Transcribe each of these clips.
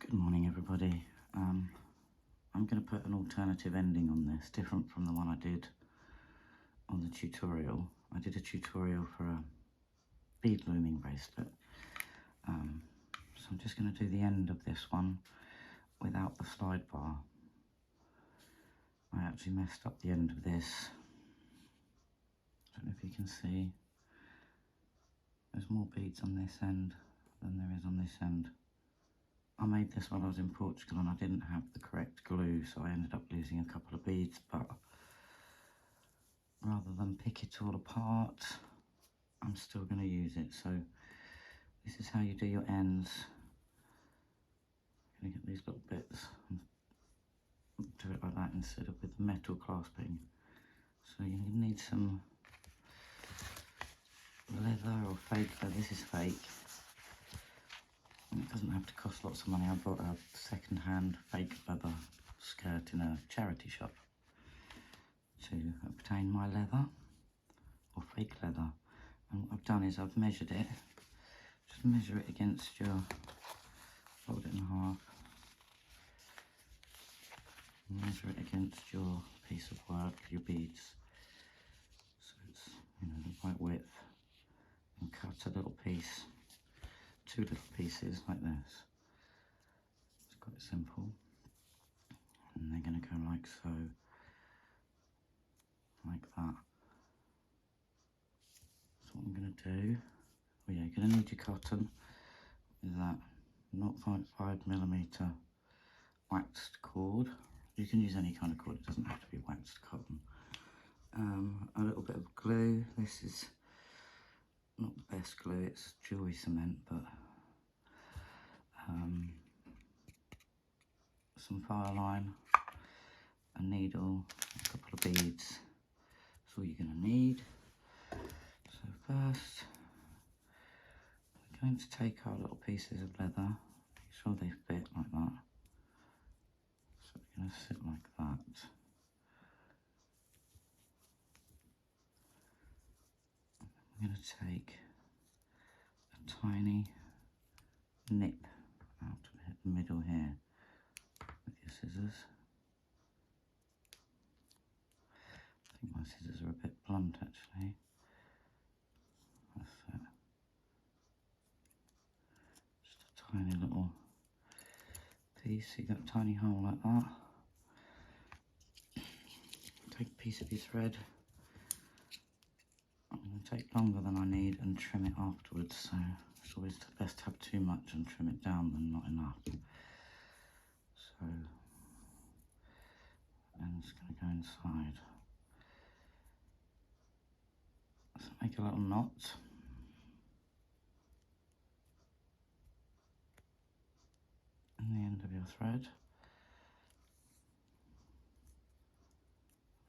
Good morning, everybody. I'm going to put an alternative ending on this, different from the one I did on the tutorial. I did a tutorial for a bead looming bracelet. So I'm just going to do the end of this one without the slide bar. I actually messed up the end of this. I don't know if you can see. There's more beads on this end than there is on this end. I made this while I was in Portugal and I didn't have the correct glue, so I ended up losing a couple of beads, but rather than pick it all apart, I'm still going to use it. So this is how you do your ends. I'm going to get these little bits and do it like that instead of with metal clasping. So you need some leather or fake leather. This is fake. And it doesn't have to cost lots of money. I bought a second-hand fake leather skirt in a charity shop to obtain my leather, or fake leather. And what I've done is I've measured it. Just measure it against your, fold it in half. Measure it against your piece of work, your beads. So it's, the right width. And cut a little piece. 2 little pieces like this. It's quite simple. And they're going to go like so. Like that. So what I'm going to do, oh yeah, you're going to need your cotton with that 0.5mm waxed cord. You can use any kind of cord, it doesn't have to be waxed cotton. A little bit of glue. This is not the best glue, it's jewellery cement, but some fire line, a needle, a couple of beads. That's all you're going to need. So first, we're going to take our little pieces of leather, make sure they fit like that. So we're going to sit like that. I'm going to take a tiny nip out of the middle here with your scissors. I think my scissors are a bit blunt actually. That's it. Just a tiny little piece. So you got a tiny hole like that. Take a piece of your thread. I'm going to take longer than I need and trim it afterwards, so it's always best to have too much and trim it down than not enough. So, and it's going to go inside. So make a little knot. In the end of your thread.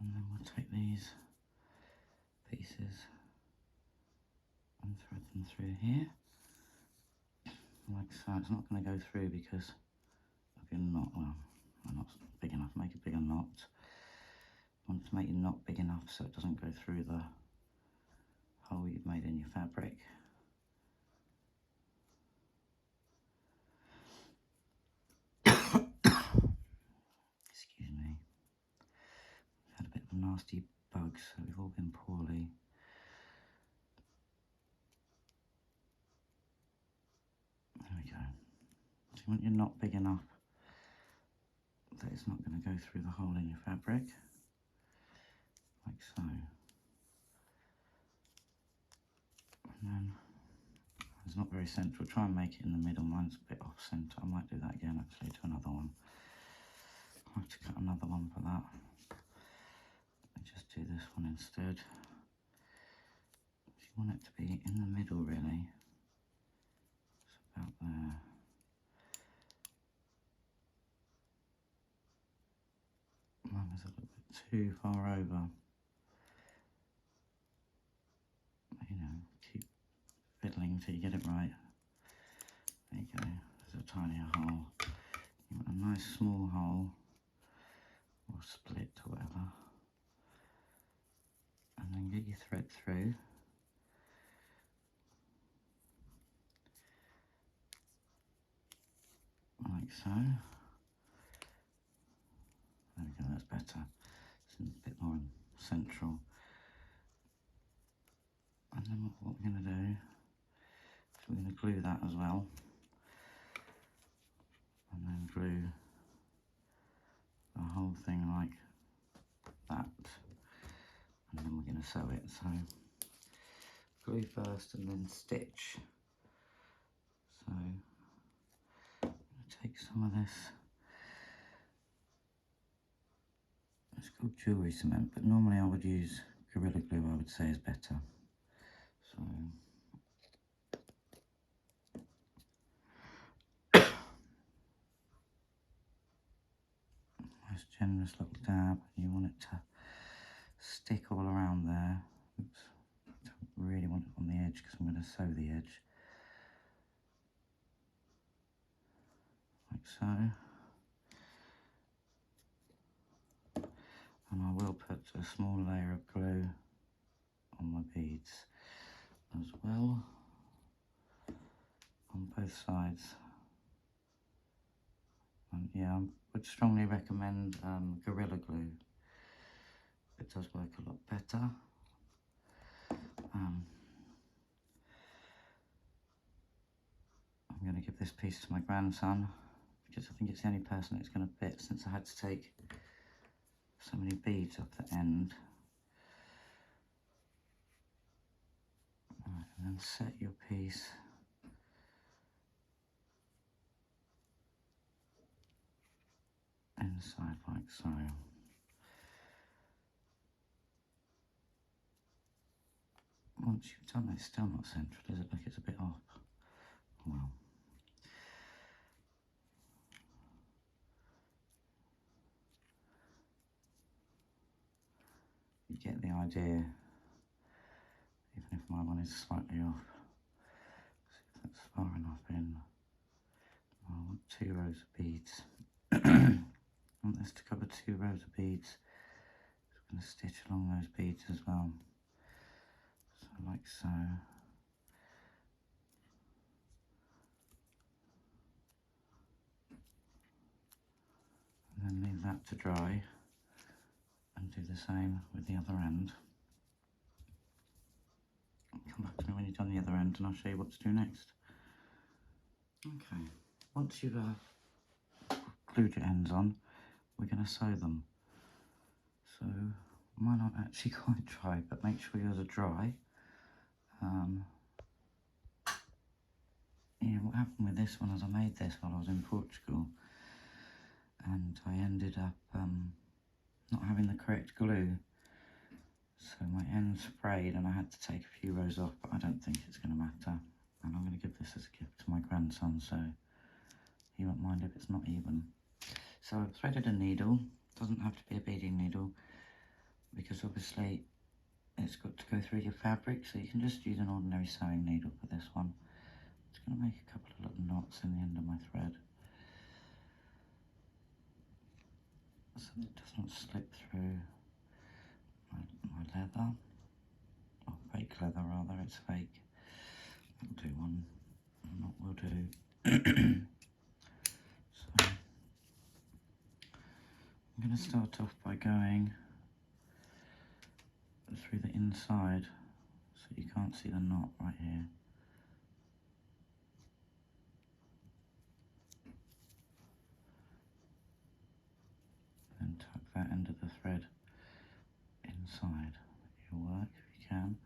And then we'll take these pieces and thread them through here. Like so, it's not going to go through because of your knot. Well, my knot's not big enough, make a bigger knot. You want to make your knot big enough so it doesn't go through the hole you've made in your fabric. Excuse me. We've had a bit of a nasty bug, so we've all been poorly. There we go. So you want your knot big enough that it's not going to go through the hole in your fabric, like so. And then it's not very central. Try and make it in the middle. Mine's a bit off centre. I might do that again actually to another one. I'll have to cut another one for that. I just do this one instead. If you want it to be in the middle really, it's about there. Mine is a little bit too far over. Keep fiddling until you get it right. There you go, there's a tinier hole. You want a nice small hole, or split or whatever. And then get your thread through. Like like so. There we go, that's better. It's a bit more central. And then what we're going to do is we're going to glue that as well. And then glue the whole thing like that. And then we're going to sew it. So glue first and then stitch. So I'm going to take some of this. It's called jewellery cement, but normally I would use Gorilla Glue, I would say is better. So nice generous little dab. You want it to stick all around there. Oops, I don't really want it on the edge because I'm going to sew the edge. Like so. And I will put a small layer of glue on my beads as well, on both sides. And yeah, I would strongly recommend Gorilla Glue. It does work a lot better. I'm going to give this piece to my grandson because I think it's the only person it's going to fit, since I had to take so many beads off the end. Right, and then set your piece inside like so. Once you've done it, it's still not central, is it? Look, it's a bit off. Well, you get the idea, even if my one is slightly off. See if that's far enough in. I want 2 rows of beads. I want this to cover 2 rows of beads. So I'm going to stitch along those beads as well. So like so. And then leave that to dry. And do the same with the other end. Come back to me when you've done the other end and I'll show you what to do next. Okay, once you've glued your ends on, we're going to sew them. So mine aren't actually quite dry, but make sure yours are dry. Yeah, what happened with this one is I made this while I was in Portugal, and I ended up not having the correct glue, so my ends frayed and I had to take a few rows off, but I don't think it's going to matter. And I'm going to give this as a gift to my grandson, so he won't mind if it's not even. So I've threaded a needle. Doesn't have to be a beading needle, because obviously it's got to go through your fabric, so you can just use an ordinary sewing needle for this one. It's going to make a couple of little knots in the end of my thread, so it doesn't slip through my leather, or fake leather rather, it's fake. I'll do one, and what we'll do, so I'm going to start off by going through the inside, so you can't see the knot right here. Then tuck that end of the thread inside. It'll work if you can.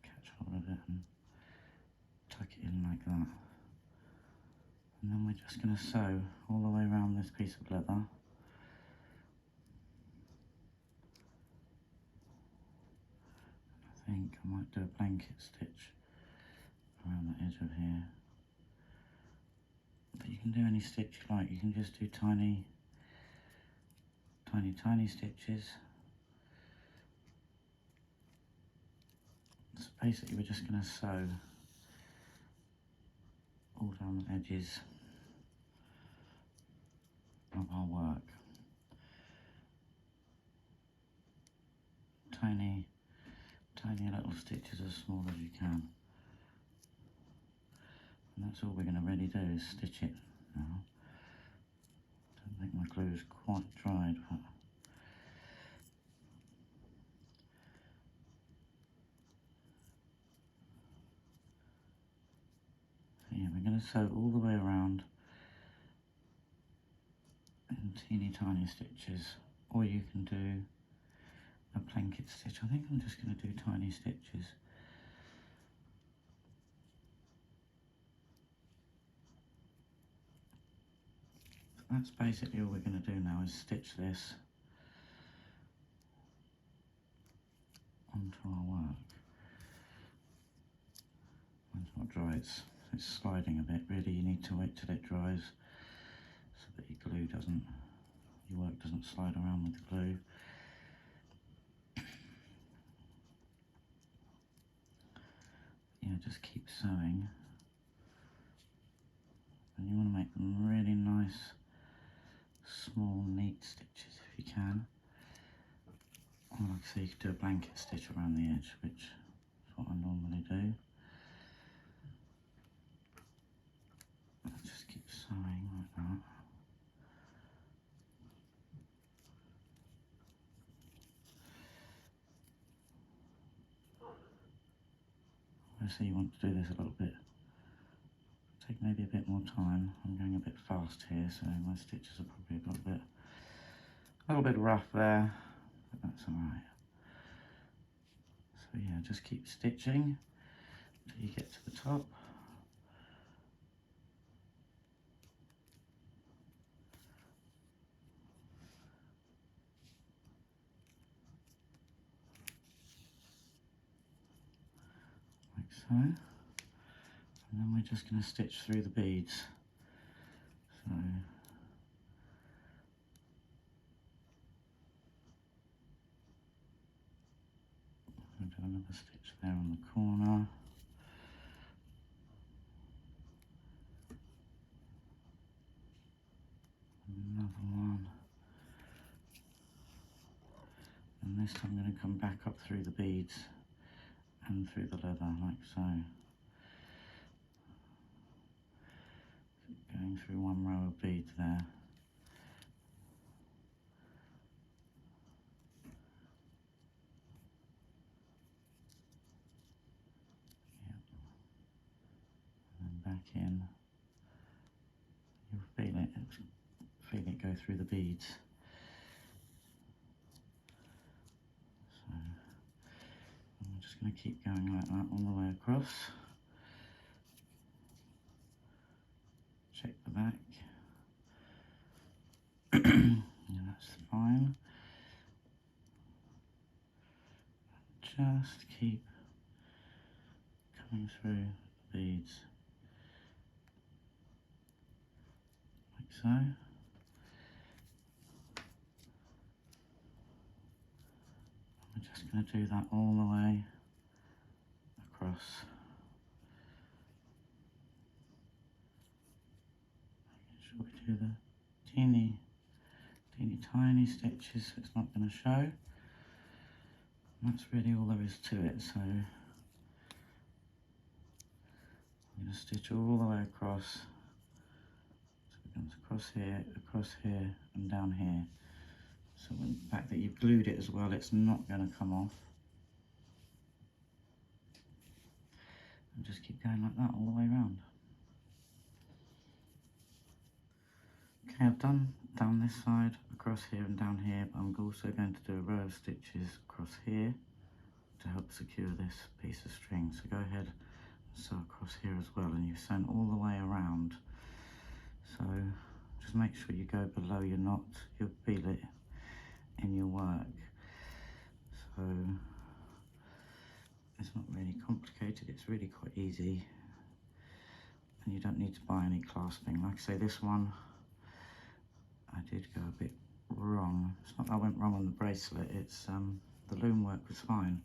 Catch hold of it and tuck it in like that. And then we're just going to sew all the way around this piece of leather. I think I might do a blanket stitch around the edge of here. But you can do any stitch you like. You can just do tiny stitches. So basically we're just going to sew all down the edges of our work. Tiny little stitches as small as you can. And that's all we're going to really do is stitch it now. Don't think my glue is quite dried, but so yeah, we're going to sew all the way around in teeny tiny stitches, or you can do a blanket stitch. I think I'm just going to do tiny stitches. So that's basically all we're going to do now, is stitch this onto our work. It's not dry, it's sliding a bit. Really, you need to wait till it dries so that your work doesn't slide around with the glue. Yeah, just keep sewing. And you want to make them really nice, small, neat stitches if you can. Or like I say, you could do a blanket stitch around the edge, which is what I normally do. Just keep sewing like that. Obviously you want to do this a little bit, take maybe a bit more time. I'm going a bit fast here, so my stitches are probably a little bit rough there, but that's alright. So yeah, just keep stitching until you get to the top. Like so. And then we're just going to stitch through the beads. So I'll do another stitch there on the corner. Another one. And this time I'm going to come back up through the beads and through the leather, like so. Going through one row of beads there. Yep. And then back in. You'll feel it go through the beads. So I'm just going to keep going like that all the way across. Check the back. Yeah, that's fine. Just keep coming through the beads like so. We're just going to do that all the way across. Making sure we do the teeny tiny stitches so it's not going to show. And that's really all there is to it. So I'm going to stitch all the way across. So it comes across here and down here. So the fact that you've glued it as well, it's not going to come off. And just keep going like that all the way around. Okay, I've done down this side, across here and down here, but I'm also going to do a row of stitches across here to help secure this piece of string. So go ahead and sew across here as well, and you've sewn all the way around. So just make sure you go below your knot, you'll feel it in your work. So it's not really complicated, it's really quite easy, and you don't need to buy any clasping. Like I say, this one I did go a bit wrong. It's not that I went wrong on the bracelet, it's the loom work was fine.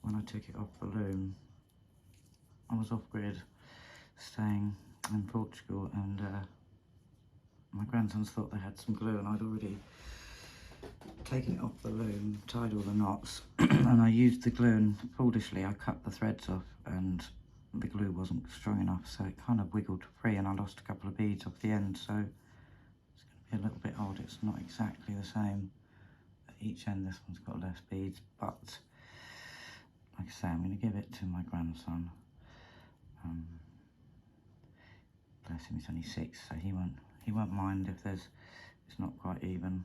When I took it off the loom, I was off grid, staying in Portugal, and my grandsons thought they had some glue, and I'd already taken it off the loom, tied all the knots, and I used the glue, and foolishly I cut the threads off, and the glue wasn't strong enough, so it kind of wiggled free and I lost a couple of beads off the end, so it's going to be a little bit odd. It's not exactly the same at each end. This one's got less beads, but like I say, I'm going to give it to my grandson. Bless him, he's only 6, so he won't mind if it's not quite even.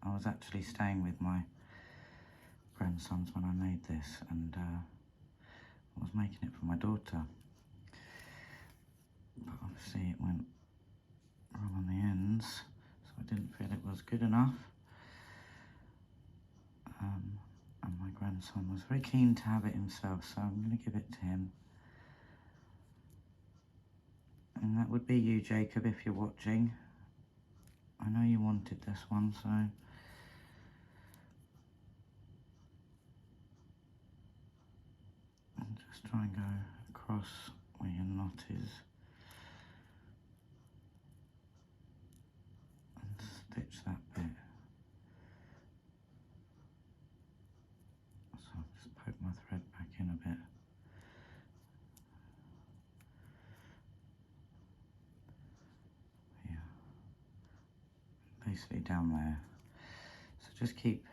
I was actually staying with my grandsons when I made this, and I was making it for my daughter, but obviously it went wrong on the ends, so I didn't feel it was good enough. And my grandson was very keen to have it himself, so I'm going to give it to him. And that would be you, Jacob, if you're watching. I know you wanted this one, so and just try and go across where your knot is and stitch that bit. So I'll just poke my thread back in a bit. Yeah, basically down there. So just keep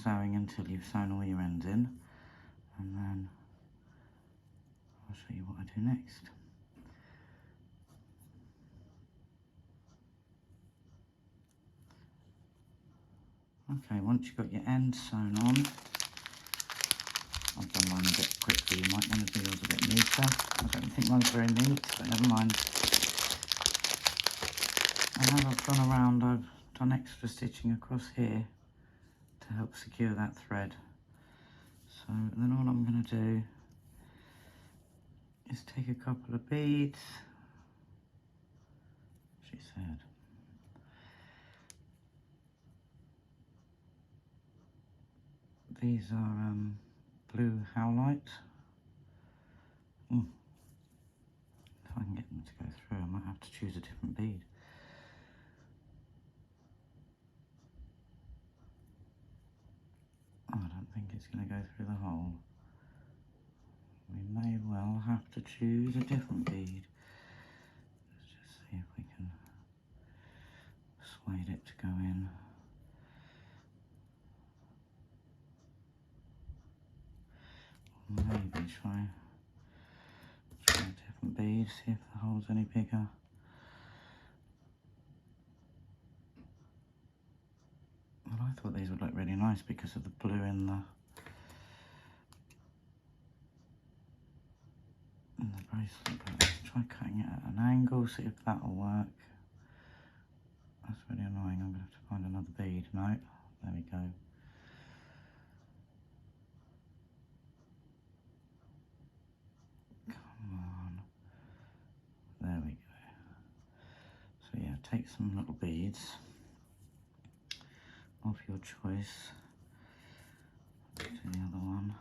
sewing until you've sewn all your ends in, and then I'll show you what I do next. Okay, once you've got your end sewn on, I've done mine a bit quickly. You might want to do yours a bit neater. I don't think mine's very neat, but never mind. And as I've gone around, I've done extra stitching across here to help secure that thread. So then all I'm going to do is take a couple of beads, she said. These are blue howlite. If I can get them to go through, I might have to choose a different bead. Oh, I don't think it's going to go through the hole. We may well have to choose a different bead. Let's just see if we can persuade it to go in. Maybe try a different bead, see if the hole's any bigger. Well, I thought these would look really nice because of the blue in the bracelet. But let's try cutting it at an angle, see if that'll work. That's really annoying. I'm going to have to find another bead. No, there we go. Come on. There we go. So yeah, take some little beads of your choice. Do the other one.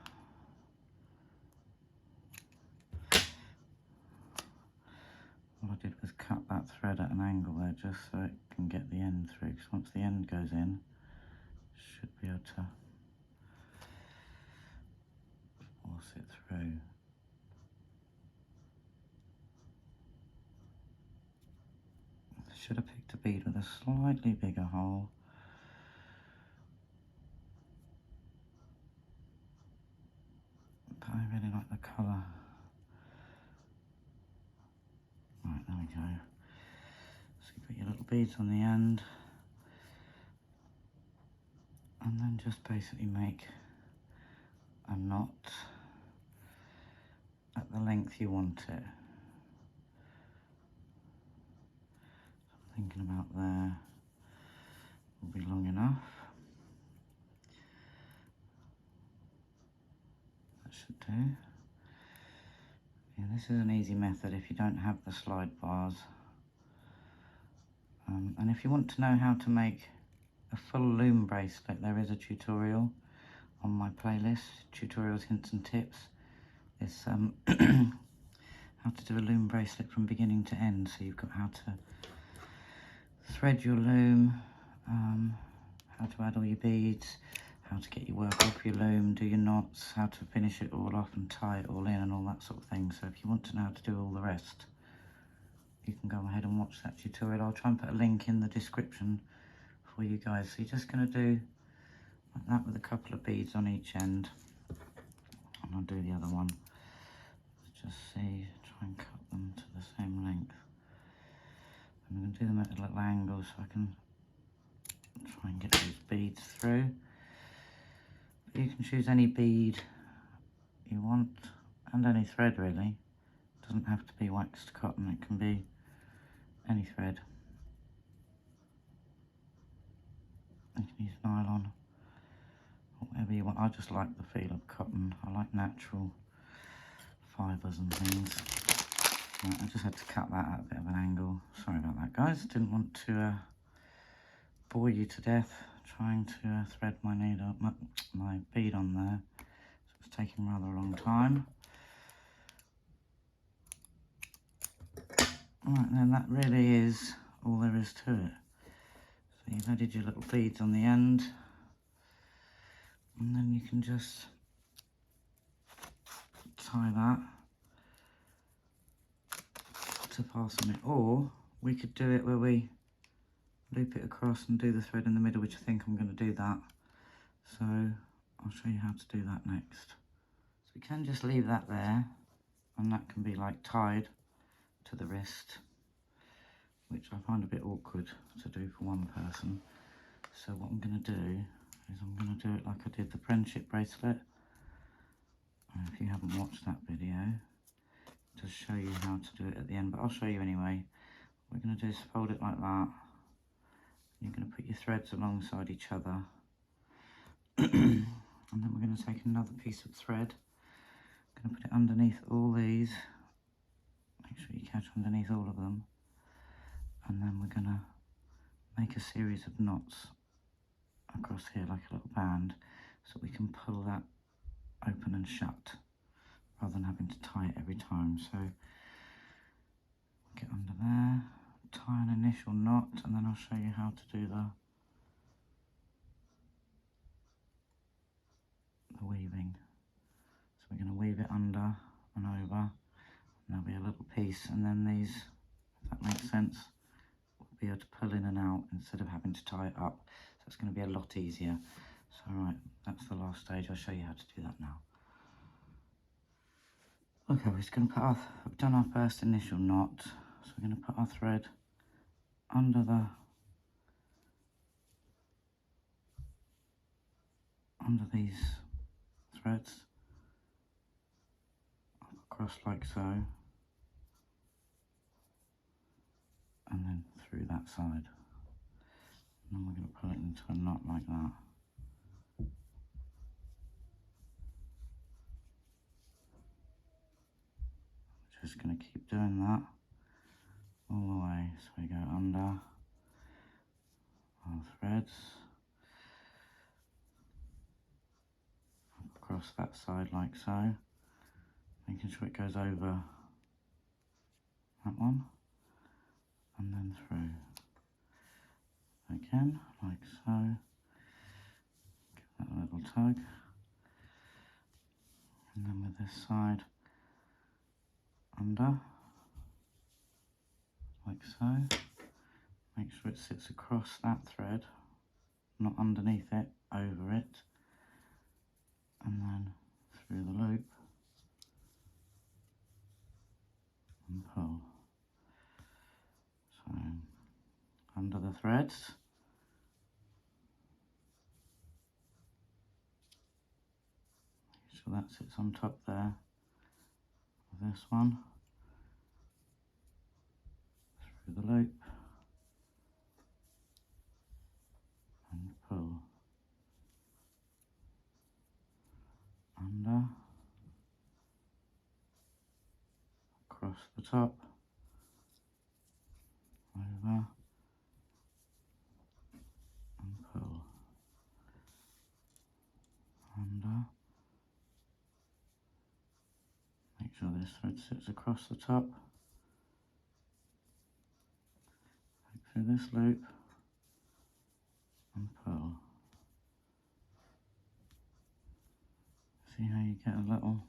What I did was cut that thread at an angle there just so it can get the end through, because once the end goes in, it should be able to force it through. I should have picked a bead with a slightly bigger hole. But I really like the colour. Right, there we go. So you put your little beads on the end, and then just basically make a knot at the length you want it. So I'm thinking about there will be long enough. That should do. Yeah, this is an easy method if you don't have the slide bars. And if you want to know how to make a full loom bracelet, there is a tutorial on my playlist, Tutorials, Hints and Tips. It's how to do a loom bracelet from beginning to end. So you've got how to thread your loom, how to add all your beads, how to get your work off your loom, do your knots, how to finish it all off and tie it all in and all that sort of thing. So if you want to know how to do all the rest, you can go ahead and watch that tutorial. I'll try and put a link in the description for you guys. So you're just going to do like that with a couple of beads on each end, and I'll do the other one. Just see, try and cut them to the same length. I'm going to do them at a little angle so I can try and get those beads through. But you can choose any bead you want and any thread really. It doesn't have to be waxed cotton, it can be any thread. You can use nylon, whatever you want. I just like the feel of cotton. I like natural fibres and things. Right, I just had to cut that at a bit of an angle. Sorry about that, guys. Didn't want to bore you to death trying to thread my needle, my bead on there. So it's taking rather a long time. Right, then that really is all there is to it. So you've added your little beads on the end, and then you can just tie that to fasten it, or we could do it where we loop it across and do the thread in the middle, which I think I'm going to do that. So I'll show you how to do that next. So we can just leave that there, and that can be like tied to the wrist, which I find a bit awkward to do for one person. So what I'm going to do is I'm going to do it like I did the friendship bracelet. And if you haven't watched that video, just show you how to do it at the end, but I'll show you anyway. What we're going to do is fold it like that. You're going to put your threads alongside each other. And then we're going to take another piece of thread. I'm going to put it underneath all these. Make sure you catch underneath all of them. And then we're going to make a series of knots across here like a little band, so we can pull that open and shut rather than having to tie it every time. So get under there, tie an initial knot, and then I'll show you how to do the weaving. So we're going to weave it under and over, and there'll be a little piece, and then these, if that makes sense, we'll be able to pull in and out instead of having to tie it up. So it's going to be a lot easier. So right, that's the last stage. I'll show you how to do that now. Okay, we're just going to put our, we've done our first initial knot, so we're going to put our thread under these threads, up across like so, and then through that side. And then we're going to pull it into a knot like that. Just going to keep doing that all the way. So we go under our threads, up across that side like so, making sure it goes over that one, and then through again like so. Give that a little tug, and then with this side under like so. Make sure it sits across that thread, not underneath it, over it, and then through the loop and pull. So under the threads, make sure that sits on top there of this one, through the loop and pull. Under, across the top, over and pull. Under, make sure this thread sits across the top, take through this loop and pull. get a little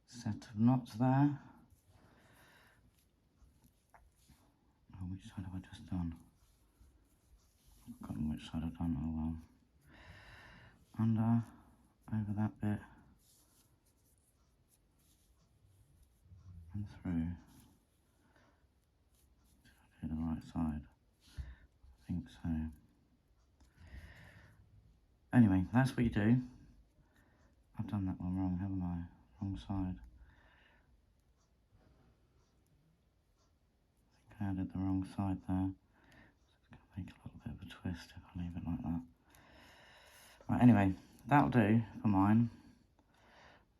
set of knots there. Oh, which side have I just done? I've forgotten which side I've done. Oh well. Under, over that bit, and through. Did I do the right side? I think so. Anyway, that's what you do. I've done that one wrong, haven't I? Wrong side. I think I added the wrong side there. So it's going to make a little bit of a twist if I leave it like that. Right, anyway, that'll do for mine.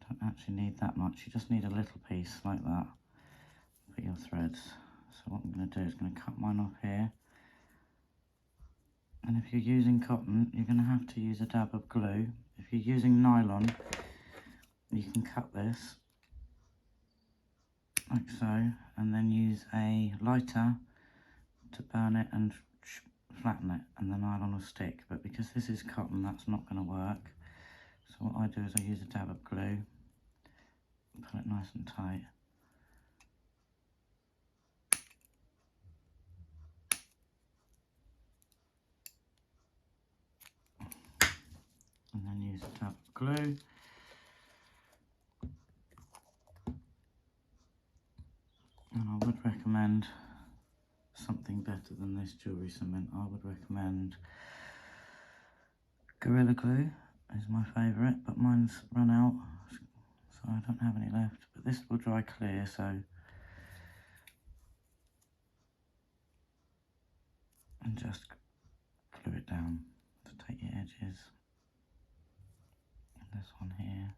Don't actually need that much. You just need a little piece like that for your threads. So what I'm going to do is going to cut mine off here. And if you're using cotton, you're going to have to use a dab of glue. If you're using nylon, you can cut this like so, and then use a lighter to burn it and flatten it, and the nylon will stick. But because this is cotton, that's not going to work. So what I do is I use a dab of glue, pull it nice and tight. And then use a dab of glue. And I would recommend something better than this jewellery cement. I would recommend Gorilla Glue is my favourite, but mine's run out, so I don't have any left. But this will dry clear, so and just glue it down. So take your edges and this one here.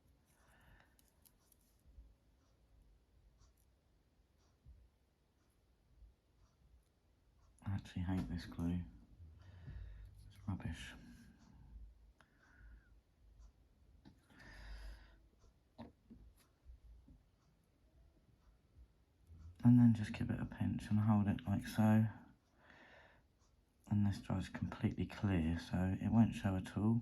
I actually hate this glue. It's rubbish. And then just give it a pinch and hold it like so. And this dries completely clear, so it won't show at all.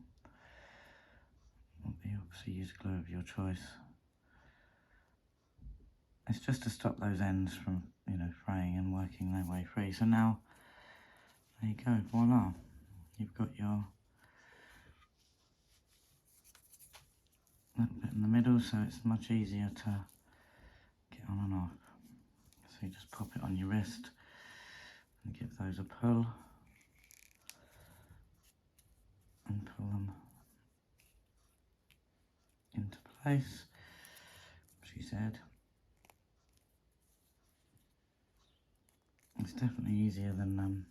You obviously use glue of your choice. It's just to stop those ends from, you know, fraying and working their way free. So now, there you go, voila. You've got your little bit in the middle, so it's much easier to get on and off. So you just pop it on your wrist and give those a pull. And pull them into place, she said. It's definitely easier than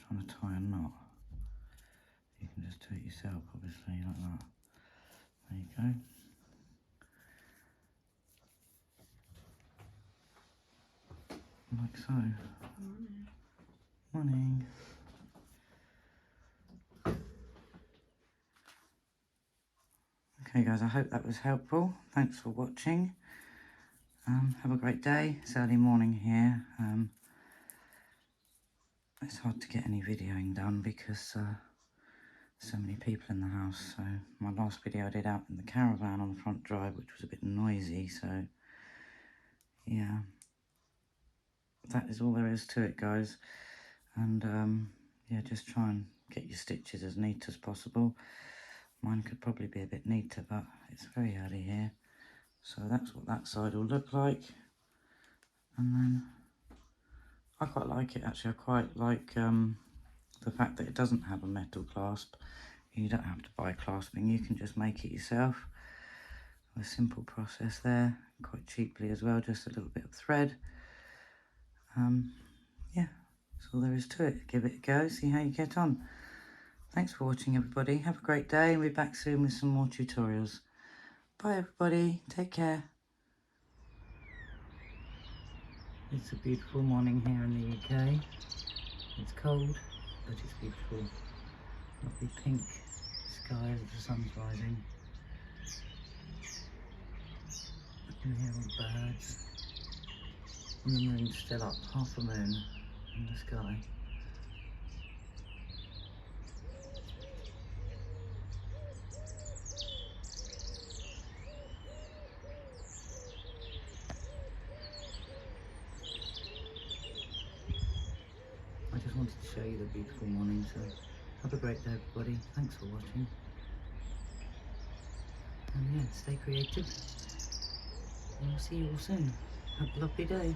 trying to tie a knot. You can just do it yourself, obviously, like that. There you go. Like so. Morning. Morning. Okay guys, I hope that was helpful. Thanks for watching. Have a great day. It's early morning here. It's hard to get any videoing done because so many people in the house. So my last video I did out in the caravan on the front drive, which was a bit noisy. So yeah, that is all there is to it, guys. And yeah, just try and get your stitches as neat as possible. Mine could probably be a bit neater, but it's very early here. So that's what that side will look like. And then I quite like it, actually. I quite like the fact that it doesn't have a metal clasp. You don't have to buy clasping, you can just make it yourself. A simple process there, quite cheaply as well, just a little bit of thread. Yeah, that's all there is to it. Give it a go, see how you get on. Thanks for watching, everybody. Have a great day, and we'll be back soon with some more tutorials. Bye, everybody. Take care. It's a beautiful morning here in the UK. It's cold, but it's beautiful. Lovely pink sky as the sun's rising. You can hear all the birds. And the moon's still up, half a moon in the sky. wanted to show you the beautiful morning, so have a great day everybody. Thanks for watching. And yeah, stay creative. And I'll see you all soon. Have a lovely day.